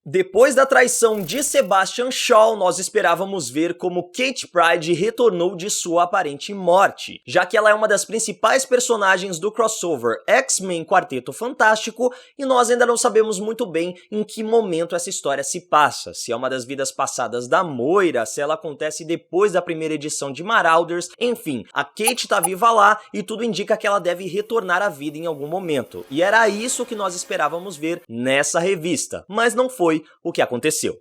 Depois da traição de Sebastian Shaw, nós esperávamos ver como Kate Pryde retornou de sua aparente morte, já que ela é uma das principais personagens do crossover X-Men Quarteto Fantástico e nós ainda não sabemos muito bem em que momento essa história se passa, se é uma das vidas passadas da Moira, se ela acontece depois da primeira edição de Marauders, enfim, a Kate tá viva lá e tudo indica que ela deve retornar à vida em algum momento, e era isso que nós esperávamos ver nessa revista, mas não foi o que aconteceu.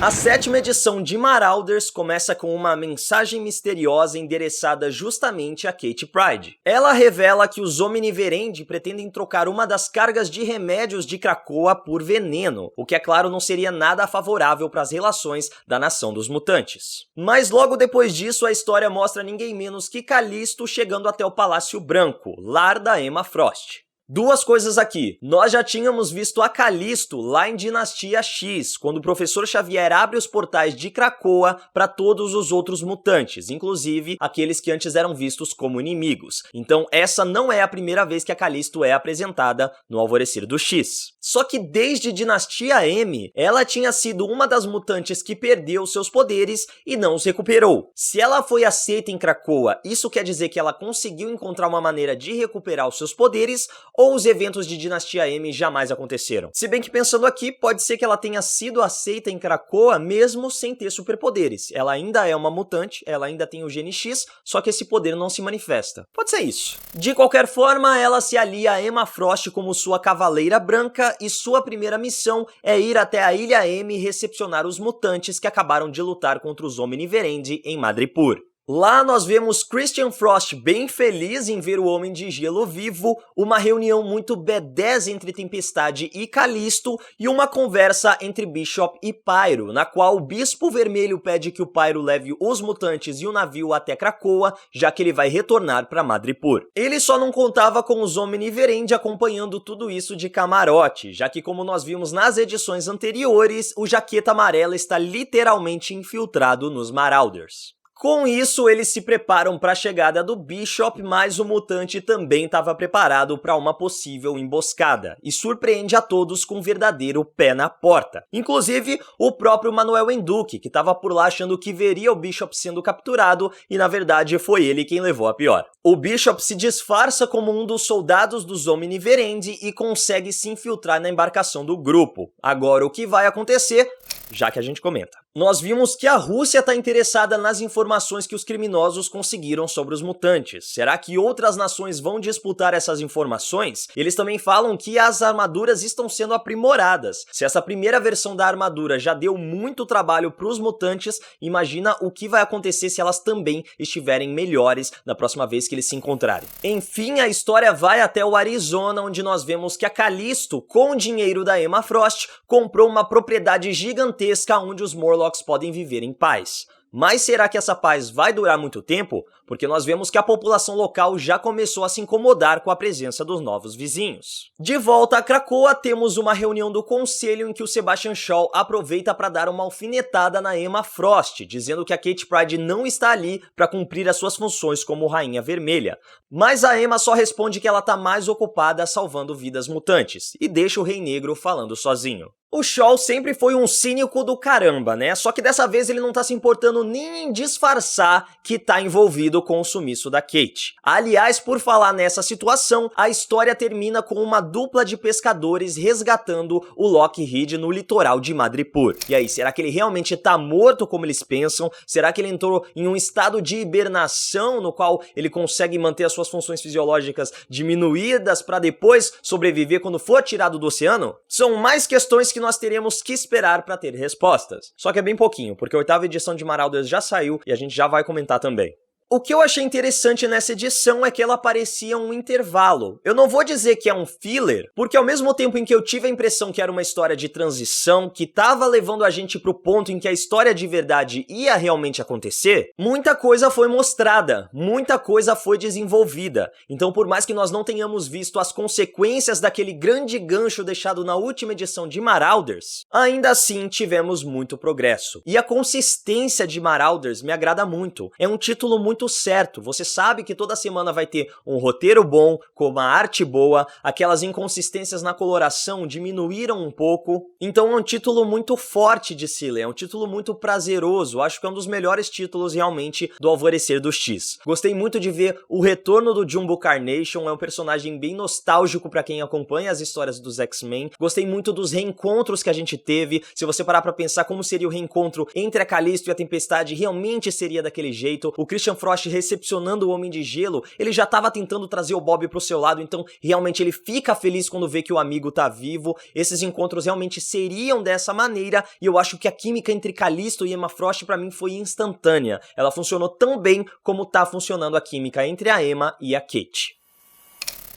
A 7ª edição de Marauders começa com uma mensagem misteriosa endereçada justamente a Kate Pryde. Ela revela que os Omniverendi pretendem trocar uma das cargas de remédios de Krakoa por veneno, o que é claro não seria nada favorável para as relações da nação dos mutantes. Mas logo depois disso a história mostra ninguém menos que Callisto chegando até o Palácio Branco, lar da Emma Frost. Duas coisas aqui, nós já tínhamos visto a Callisto lá em Dinastia X, quando o Professor Xavier abre os portais de Krakoa para todos os outros mutantes, inclusive aqueles que antes eram vistos como inimigos. Então essa não é a primeira vez que a Callisto é apresentada no Alvorecer do X. Só que desde Dinastia M, ela tinha sido uma das mutantes que perdeu seus poderes e não os recuperou. Se ela foi aceita em Krakoa, isso quer dizer que ela conseguiu encontrar uma maneira de recuperar os seus poderes, ou os eventos de Dinastia M jamais aconteceram. Se bem que pensando aqui, pode ser que ela tenha sido aceita em Krakoa mesmo sem ter superpoderes. Ela ainda é uma mutante, ela ainda tem o gene X, só que esse poder não se manifesta. Pode ser isso. De qualquer forma, ela se alia a Emma Frost como sua Cavaleira Branca e sua primeira missão é ir até a Ilha M e recepcionar os mutantes que acabaram de lutar contra os Omniverendi em Madripoor. Lá nós vemos Christian Frost bem feliz em ver o Homem de Gelo vivo, uma reunião muito B10 entre Tempestade e Callisto e uma conversa entre Bishop e Pyro, na qual o Bispo Vermelho pede que o Pyro leve os mutantes e o navio até Krakoa, já que ele vai retornar para Madripoor. Ele só não contava com os Omniverendi acompanhando tudo isso de camarote, já que como nós vimos nas edições anteriores, o Jaqueta Amarela está literalmente infiltrado nos Marauders. Com isso, eles se preparam para a chegada do Bishop, mas o mutante também estava preparado para uma possível emboscada, e surpreende a todos com um verdadeiro pé na porta. Inclusive, o próprio Manuel Enduque, que estava por lá achando que veria o Bishop sendo capturado, e na verdade foi ele quem levou a pior. O Bishop se disfarça como um dos soldados dos Omniverendi e consegue se infiltrar na embarcação do grupo. Agora, o que vai acontecer? Já que a gente comenta. Nós vimos que a Rússia está interessada nas informações que os criminosos conseguiram sobre os mutantes. Será que outras nações vão disputar essas informações? Eles também falam que as armaduras estão sendo aprimoradas. Se essa primeira versão da armadura já deu muito trabalho para os mutantes, imagina o que vai acontecer se elas também estiverem melhores na próxima vez que eles se encontrarem. Enfim, a história vai até o Arizona, onde nós vemos que a Callisto, com o dinheiro da Emma Frost, comprou uma propriedade gigantesca onde os Morlocks podem viver em paz. Mas será que essa paz vai durar muito tempo? Porque nós vemos que a população local já começou a se incomodar com a presença dos novos vizinhos. De volta a Krakoa, temos uma reunião do conselho em que o Sebastian Shaw aproveita para dar uma alfinetada na Emma Frost, dizendo que a Kate Pryde não está ali para cumprir as suas funções como Rainha Vermelha. Mas a Emma só responde que ela está mais ocupada salvando vidas mutantes, e deixa o Rei Negro falando sozinho. O Shaw sempre foi um cínico do caramba, né? Só que dessa vez ele não tá se importando nem em disfarçar que tá envolvido com o sumiço da Kate. Aliás, por falar nessa situação, a história termina com uma dupla de pescadores resgatando o Lockheed no litoral de Madripoor. E aí, será que ele realmente tá morto como eles pensam? Será que ele entrou em um estado de hibernação no qual ele consegue manter as suas funções fisiológicas diminuídas para depois sobreviver quando for tirado do oceano? São mais questões que nós teremos que esperar para ter respostas. Só que é bem pouquinho, porque a 8ª edição de Marauders já saiu e a gente já vai comentar também. O que eu achei interessante nessa edição é que ela parecia um intervalo. Eu não vou dizer que é um filler, porque ao mesmo tempo em que eu tive a impressão que era uma história de transição, que tava levando a gente pro ponto em que a história de verdade ia realmente acontecer, muita coisa foi mostrada, muita coisa foi desenvolvida. Então, por mais que nós não tenhamos visto as consequências daquele grande gancho deixado na última edição de Marauders, ainda assim tivemos muito progresso. E a consistência de Marauders me agrada muito. É um título muito muito certo. Você sabe que toda semana vai ter um roteiro bom, com uma arte boa, aquelas inconsistências na coloração diminuíram um pouco. Então é um título muito forte de se ler, é um título muito prazeroso. Acho que é um dos melhores títulos realmente do Alvorecer do X. Gostei muito de ver o retorno do Jumbo Carnation, é um personagem bem nostálgico para quem acompanha as histórias dos X-Men. Gostei muito dos reencontros que a gente teve. Se você parar pra pensar como seria o reencontro entre a Calisto e a Tempestade, realmente seria daquele jeito. O Christian Frost recepcionando o Homem de Gelo, ele já tava tentando trazer o Bob pro seu lado, então realmente ele fica feliz quando vê que o amigo tá vivo. Esses encontros realmente seriam dessa maneira, e eu acho que a química entre Calisto e Emma Frost pra mim foi instantânea. Ela funcionou tão bem como tá funcionando a química entre a Emma e a Kate.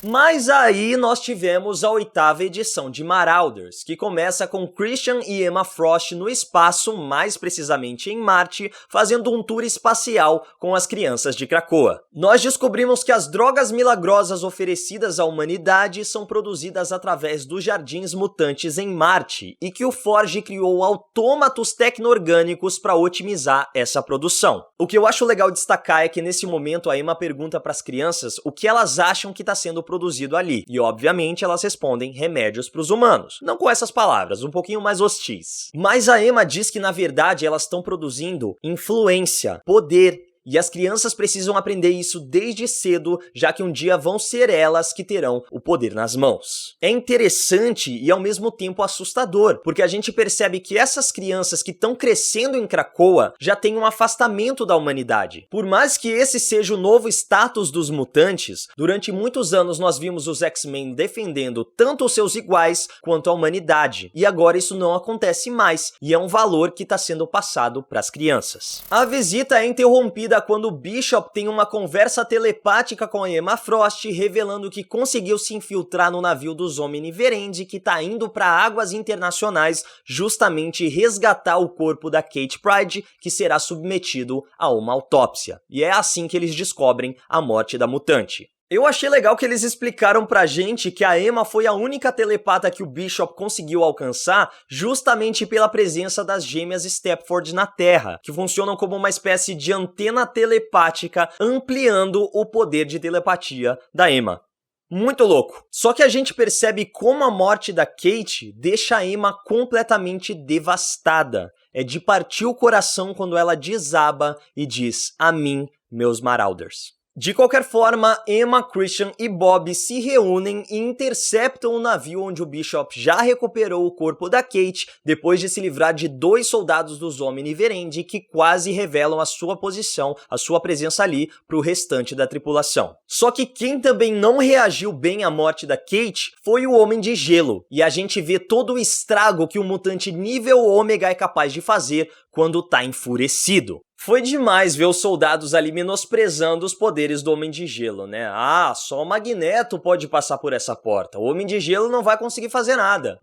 Mas aí nós tivemos a 8ª edição de Marauders, que começa com Christian e Emma Frost no espaço, mais precisamente em Marte, fazendo um tour espacial com as crianças de Krakoa. Nós descobrimos que as drogas milagrosas oferecidas à humanidade são produzidas através dos jardins mutantes em Marte, e que o Forge criou autômatos tecno-orgânicos para otimizar essa produção. O que eu acho legal destacar é que nesse momento a Emma pergunta para as crianças o que elas acham que está sendo produzido ali. E obviamente elas respondem remédios para os humanos. Não com essas palavras, um pouquinho mais hostis. Mas a Emma diz que na verdade elas estão produzindo influência, poder. E as crianças precisam aprender isso desde cedo, já que um dia vão ser elas que terão o poder nas mãos. É interessante e ao mesmo tempo assustador, porque a gente percebe que essas crianças que estão crescendo em Krakoa já têm um afastamento da humanidade. Por mais que esse seja o novo status dos mutantes, durante muitos anos nós vimos os X-Men defendendo tanto os seus iguais quanto a humanidade. E agora isso não acontece mais, e é um valor que está sendo passado para as crianças. A visita é interrompida quando o Bishop tem uma conversa telepática com a Emma Frost, revelando que conseguiu se infiltrar no navio dos Omniverendi, que tá indo para águas internacionais justamente resgatar o corpo da Kate Pryde, que será submetido a uma autópsia. E é assim que eles descobrem a morte da mutante. Eu achei legal que eles explicaram pra gente que a Emma foi a única telepata que o Bishop conseguiu alcançar justamente pela presença das gêmeas Stepford na Terra, que funcionam como uma espécie de antena telepática ampliando o poder de telepatia da Emma. Muito louco. Só que a gente percebe como a morte da Kate deixa a Emma completamente devastada. É de partir o coração quando ela desaba e diz: "A mim, meus Marauders". De qualquer forma, Emma, Christian e Bob se reúnem e interceptam o navio onde o Bishop já recuperou o corpo da Kate, depois de se livrar de 2 soldados dos Omniverendi que quase revelam a sua posição, a sua presença ali para o restante da tripulação. Só que quem também não reagiu bem à morte da Kate foi o Homem de Gelo, e a gente vê todo o estrago que um mutante nível Ômega é capaz de fazer quando tá enfurecido. Foi demais ver os soldados ali menosprezando os poderes do Homem de Gelo, né? Ah, só o Magneto pode passar por essa porta. O Homem de Gelo não vai conseguir fazer nada.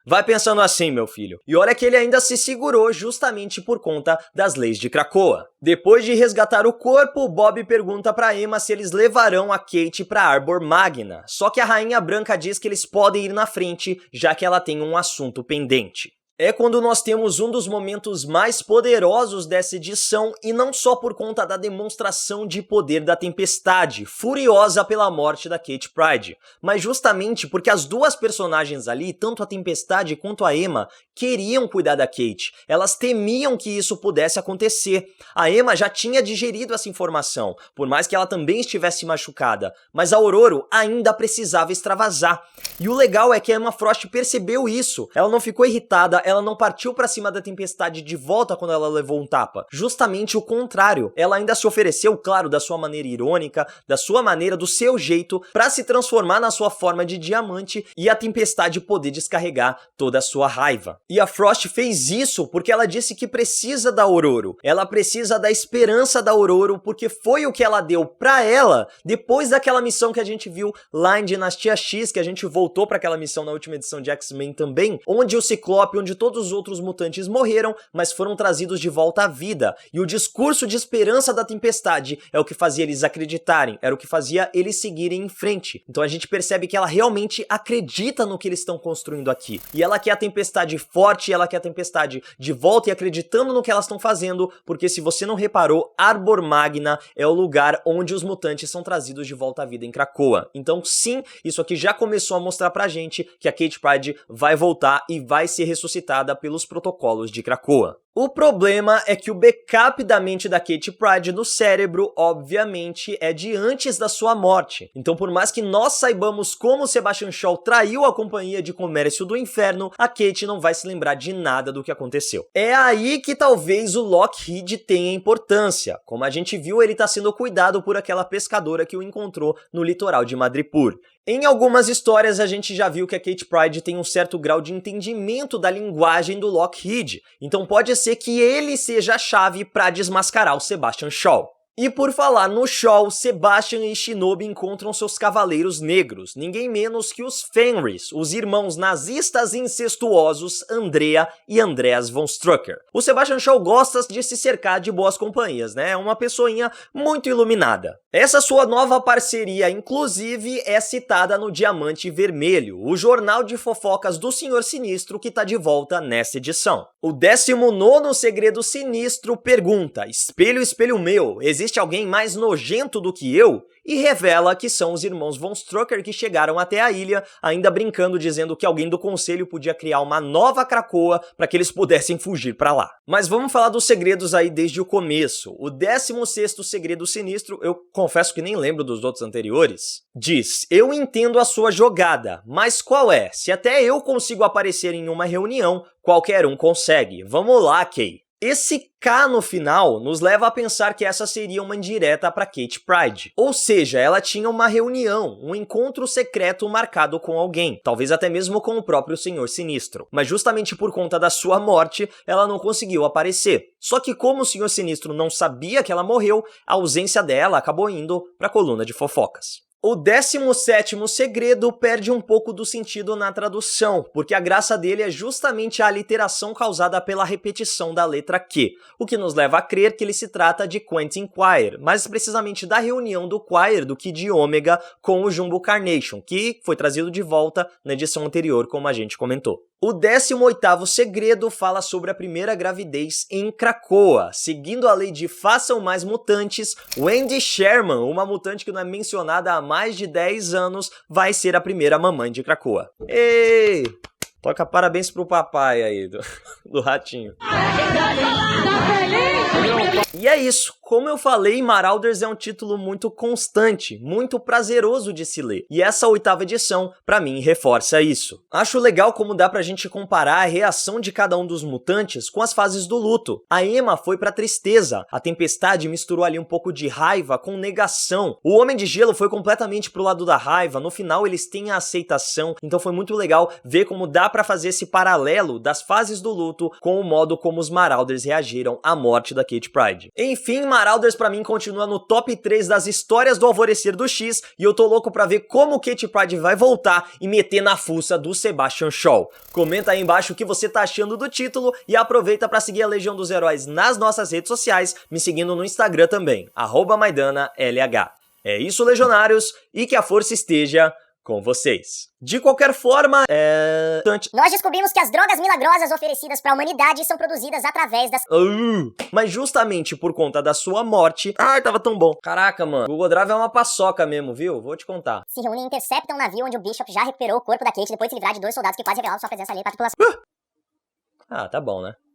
Vai pensando assim, meu filho. E olha que ele ainda se segurou justamente por conta das leis de Krakoa. Depois de resgatar o corpo, Bob pergunta pra Emma se eles levarão a Kate pra Arbor Magna. Só que a Rainha Branca diz que eles podem ir na frente, já que ela tem um assunto pendente. É quando nós temos um dos momentos mais poderosos dessa edição, e não só por conta da demonstração de poder da Tempestade, furiosa pela morte da Kate Pryde, mas justamente porque as duas personagens ali, tanto a Tempestade quanto a Emma, queriam cuidar da Kate. Elas temiam que isso pudesse acontecer. A Emma já tinha digerido essa informação, por mais que ela também estivesse machucada, mas a Ororo ainda precisava extravasar. E o legal é que a Emma Frost percebeu isso. Ela não ficou irritada, ela não partiu pra cima da Tempestade de volta quando ela levou um tapa. Justamente o contrário. Ela ainda se ofereceu, claro, da sua maneira irônica, da sua maneira, do seu jeito, pra se transformar na sua forma de diamante e a Tempestade poder descarregar toda a sua raiva. E a Frost fez isso porque ela disse que precisa da Ororo. Ela precisa da esperança da Ororo, porque foi o que ela deu pra ela depois daquela missão que a gente viu lá em Dinastia X, que a gente voltou pra aquela missão na última edição de X-Men também, onde o Ciclope, onde todos os outros mutantes morreram, mas foram trazidos de volta à vida. E o discurso de esperança da Tempestade é o que fazia eles acreditarem, era o que fazia eles seguirem em frente. Então a gente percebe que ela realmente acredita no que eles estão construindo aqui. E ela quer a Tempestade forte, ela quer a Tempestade de volta e acreditando no que elas estão fazendo, porque se você não reparou, Arbor Magna é o lugar onde os mutantes são trazidos de volta à vida em Krakoa. Então sim, isso aqui já começou a mostrar pra gente que a Kate Pryde vai voltar e vai ser ressuscitada pelos protocolos de Krakoa. O problema é que o backup da mente da Kate Pryde no cérebro, obviamente, é de antes da sua morte. Então, por mais que nós saibamos como Sebastian Shaw traiu a Companhia de Comércio do Inferno, a Kate não vai se lembrar de nada do que aconteceu. É aí que talvez o Lockheed tenha importância. Como a gente viu, ele está sendo cuidado por aquela pescadora que o encontrou no litoral de Madripoor. Em algumas histórias, a gente já viu que a Kate Pryde tem um certo grau de entendimento da linguagem do Lockheed, então pode ser que ele seja a chave para desmascarar o Sebastian Shaw. E por falar no Shaw, Sebastian e Shinobi encontram seus cavaleiros negros, ninguém menos que os Fenris, os irmãos nazistas incestuosos Andrea e Andreas von Strucker. O Sebastian Shaw gosta de se cercar de boas companhias, né? É uma pessoinha muito iluminada. Essa sua nova parceria, inclusive, é citada no Diamante Vermelho, o jornal de fofocas do Senhor Sinistro que tá de volta nessa edição. O 19º Segredo Sinistro pergunta: espelho, espelho meu, existe alguém mais nojento do que eu? E revela que são os irmãos Von Strucker que chegaram até a ilha, ainda brincando, dizendo que alguém do conselho podia criar uma nova Krakoa para que eles pudessem fugir para lá. Mas vamos falar dos segredos aí desde o começo. O 16º Segredo Sinistro, eu confesso que nem lembro dos outros anteriores, diz: eu entendo a sua jogada, mas qual é? Se até eu consigo aparecer em uma reunião, qualquer um consegue. Vamos lá, Kay. Esse K no final nos leva a pensar que essa seria uma indireta para Kate Pryde. Ou seja, ela tinha uma reunião, um encontro secreto marcado com alguém, talvez até mesmo com o próprio Senhor Sinistro. Mas justamente por conta da sua morte, ela não conseguiu aparecer. Só que como o Senhor Sinistro não sabia que ela morreu, a ausência dela acabou indo para a coluna de fofocas. O 17º segredo perde um pouco do sentido na tradução, porque a graça dele é justamente a aliteração causada pela repetição da letra Q, o que nos leva a crer que ele se trata de Quentin Quire, mais precisamente da reunião do Quire, do Kid Omega, com o Jumbo Carnation, que foi trazido de volta na edição anterior, como a gente comentou. O 18º segredo fala sobre a primeira gravidez em Krakoa. Seguindo a lei de façam mais mutantes, Wendy Sherman, uma mutante que não é mencionada há mais de 10 anos, vai ser a primeira mamãe de Krakoa. Ei! Toca parabéns pro papai aí, do ratinho. E é isso. Como eu falei, Marauders é um título muito constante, muito prazeroso de se ler. E essa 8ª edição, pra mim, reforça isso. Acho legal como dá pra gente comparar a reação de cada um dos mutantes com as fases do luto. A Emma foi pra tristeza, a Tempestade misturou ali um pouco de raiva com negação. O Homem de Gelo foi completamente pro lado da raiva, no final eles têm a aceitação, então foi muito legal ver como dá pra fazer esse paralelo das fases do luto com o modo como os Marauders reagiram à morte da Kate Pryde. Enfim, Marauders pra mim continua no top 3 das histórias do Alvorecer do X e eu tô louco pra ver como Kate Pryde vai voltar e meter na fuça do Sebastian Shaw. Comenta aí embaixo o que você tá achando do título e aproveita pra seguir a Legião dos Heróis nas nossas redes sociais, me seguindo no Instagram também, @MaiDanaLH. É isso, Legionários, e que a força esteja com vocês. De qualquer forma, Nós descobrimos que as drogas milagrosas oferecidas para a humanidade são produzidas através das... Mas justamente por conta da sua morte... Ai, tava tão bom. Caraca, mano. O Google Drive é uma paçoca mesmo, viu? Vou te contar. Se reúnem e interceptam um navio onde o Bishop já recuperou o corpo da Kate depois de se livrar de 2 soldados que quase revelaram sua presença ali para a tripulação. Ah, tá bom, né?